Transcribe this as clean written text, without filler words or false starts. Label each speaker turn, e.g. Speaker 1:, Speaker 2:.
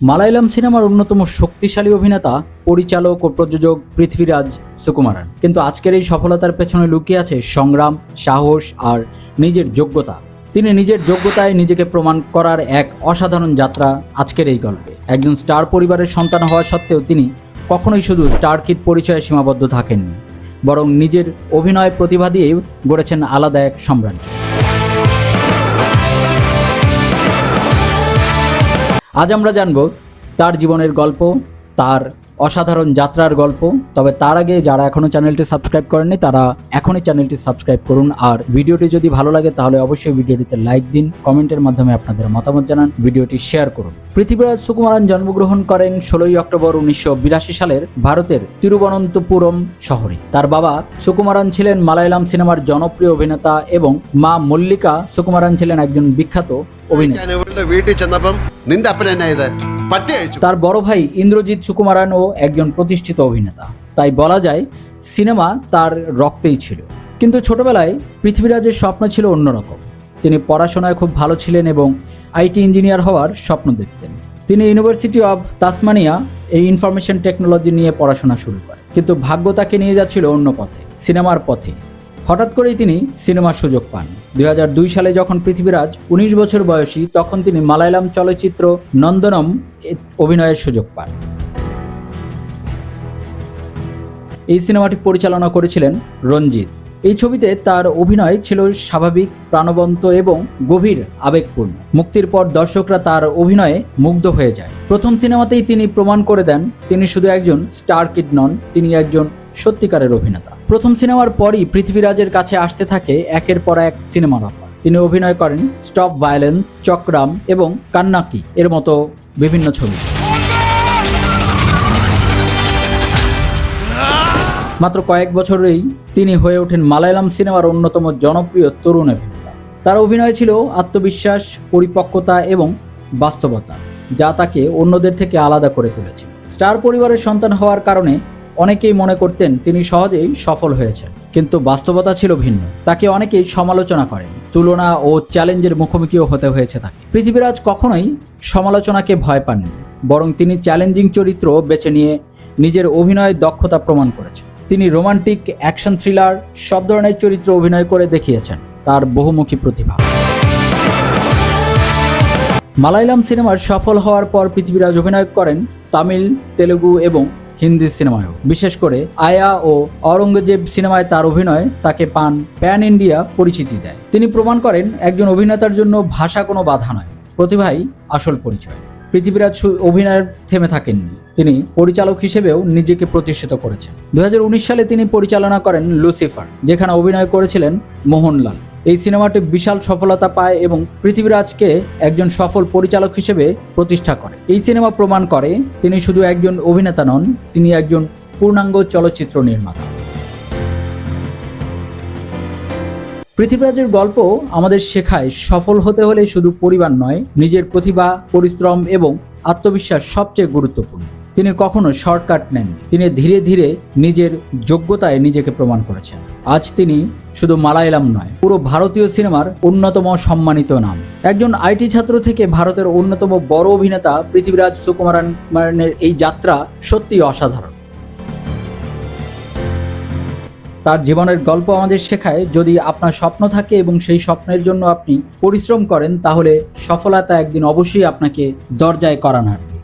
Speaker 1: মালায়ালাম সিনেমার অন্যতম শক্তিশালী অভিনেতা, পরিচালক ও প্রযোজক পৃথ্বীরাজ সুকুমারান। কিন্তু আজকের এই সফলতার পেছনে লুকিয়ে আছে সংগ্রাম, সাহস আর নিজের যোগ্যতা। তিনি নিজের যোগ্যতায় নিজেকে প্রমাণ করার এক অসাধারণ যাত্রা আজকের এই গল্পে। একজন স্টার পরিবারের সন্তান হওয়া সত্ত্বেও তিনি কখনোই শুধু স্টার কিড পরিচয়ে সীমাবদ্ধ থাকেননি, বরং নিজের অভিনয় প্রতিভা দিয়েই গড়েছেন আলাদা এক সাম্রাজ্য। আজ আমরা জানব তার জীবনের গল্প, তার অসাধারণ যাত্রার গল্প। তবে তার আগে যারা এখনও চ্যানেলটি সাবস্ক্রাইব করেননি তারা এখনই চ্যানেলটি সাবস্ক্রাইব করুন। আর ভিডিওটি যদি ভালো লাগে তাহলে অবশ্যই ভিডিওটিতে লাইক দিন, কমেন্টের মাধ্যমে আপনাদের মতামত জানান, ভিডিওটি শেয়ার করুন। পৃথ্বীরাজ সুকুমারান জন্মগ্রহণ করেন 16ই অক্টোবর 1982 সালের ভারতের তিরুবনন্তপুরম শহরে। তার বাবা সুকুমারান ছিলেন মালায়ালাম সিনেমার জনপ্রিয় অভিনেতা এবং মা মল্লিকা সুকুমারান ছিলেন একজন বিখ্যাত অভিনেতা। তার বড় ভাই ইন্দ্রজিৎ সুকুমারানও একজন প্রতিষ্ঠিত অভিনেতা, তাই বলা যায় সিনেমা তার রক্তেই ছিল। কিন্তু ছোটবেলায় পৃথ্বীরাজের স্বপ্ন ছিল অন্যরকম। তিনি পড়াশোনায় খুব ভালো ছিলেন এবং আইটি ইঞ্জিনিয়ার হওয়ার স্বপ্ন দেখতেন। তিনি ইউনিভার্সিটি অব তাসমানিয়া এই ইনফরমেশন টেকনোলজি নিয়ে পড়াশোনা শুরু করেন, কিন্তু ভাগ্য তাকে নিয়ে যাচ্ছিল অন্য পথে, সিনেমার পথে। হঠাৎ করেই তিনি সিনেমার সুযোগ পান। 2002 সালে যখন পৃথ্বীরাজ 19 বছর বয়সী, তখন তিনি মালায়ালাম চলচ্চিত্র নন্দনম অভিনয়ের সুযোগ পান। এই সিনেমাটি পরিচালনা করেছিলেন রঞ্জিত। এই ছবিতে তার অভিনয় ছিল স্বাভাবিক, প্রাণবন্ত এবং গভীর আবেগপূর্ণ। মুক্তির পর দর্শকরা তার অভিনয়ে মুগ্ধ হয়ে যায়। প্রথম সিনেমাতেই তিনি প্রমাণ করে দেন তিনি শুধু একজন স্টার কিড নন, তিনি একজন সত্যিকারের অভিনেতা। প্রথম সিনেমার পরই পৃথ্বীরাজের কাছে আসতে থাকে একের পর এক সিনেমার অফার। তিনি অভিনয় করেন স্টপ ভায়োলেন্স, চক্রাম এবং কান্নাকি এর মতো বিভিন্ন ছবি। মাত্র কয়েক বছরেই তিনি হয়ে ওঠেন মালায়ালাম সিনেমার অন্যতম জনপ্রিয় তরুণ অভিনেতা। তার অভিনয় ছিল আত্মবিশ্বাস, পরিপক্কতা এবং বাস্তবতা, যা তাকে অন্যদের থেকে আলাদা করে তুলেছে। স্টার পরিবারের সন্তান হওয়ার কারণে অনেকেই মনে করতেন তিনি সহজেই সফল হয়েছেন, কিন্তু বাস্তবতা ছিল ভিন্ন। তাকে অনেকেই সমালোচনা করেন, তুলনা ও চ্যালেঞ্জের মুখোমুখিও হতে হয়েছে তাকে। পৃথ্বীরাজ কখনোই সমালোচনাকে ভয় পাননি, বরং তিনি চ্যালেঞ্জিং চরিত্র বেছে নিয়ে নিজের অভিনয়ের দক্ষতা প্রমাণ করেছেন। তিনি রোমান্টিক, অ্যাকশন, থ্রিলার সব ধরনের চরিত্র অভিনয় করে দেখিয়েছেন তার বহুমুখী প্রতিভা। মালায়ালাম সিনেমার সফল হওয়ার পর পৃথ্বীরাজ অভিনয় করেন তামিল, তেলেগু এবং হিন্দি সিনেমায়ও। বিশেষ করে আয়া ও অরঙ্গজেব সিনেমায় তার অভিনয় তাকে প্যান ইন্ডিয়া পরিচিতি দেয়। তিনি প্রমাণ করেন একজন অভিনেতার জন্য ভাষা কোনো বাধা নয়, প্রতিভাই আসল পরিচয়। পৃথ্বীরাজ অভিনয়ে থেমে থাকেননি, তিনি পরিচালক হিসেবেও নিজেকে প্রতিষ্ঠিত করেছেন। 2019 সালে তিনি পরিচালনা করেন লুসিফার, যেখানে অভিনয় করেছিলেন মোহনলাল। এই সিনেমাটি বিশাল সফলতা পায় এবং পৃথ্বীরাজকে একজন সফল পরিচালক হিসেবে প্রতিষ্ঠা করে। এই সিনেমা প্রমাণ করে তিনি শুধু একজন অভিনেতা নন, তিনি একজন পূর্ণাঙ্গ চলচ্চিত্র নির্মাতা। পৃথ্বীরাজের গল্প আমাদের শেখায় সফল হতে হলে শুধু পরিবার নয়, নিজের প্রতিভা, পরিশ্রম এবং আত্মবিশ্বাস সবচেয়ে গুরুত্বপূর্ণ। তিনি কখনো শর্টকাট নেন, তিনি ধীরে ধীরে নিজের যোগ্যতায় নিজেকে প্রমাণ করেছেন। আজ তিনি শুধু মালায়ালাম নয়, পুরো ভারতীয় সিনেমার অন্যতম সম্মানিত নাম। একজন আইটি ছাত্র থেকে ভারতের অন্যতম বড় অভিনেতা পৃথ্বীরাজ সুকুমারানের এই যাত্রা সত্যিই অসাধারণ। তার জীবনের গল্প আমাদের শেখায় যদি আপনার স্বপ্ন থাকে এবং সেই স্বপ্নের জন্য আপনি পরিশ্রম করেন, তাহলে সফলতা একদিন অবশ্যই আপনাকে দরজায় কড়া নাড়বে।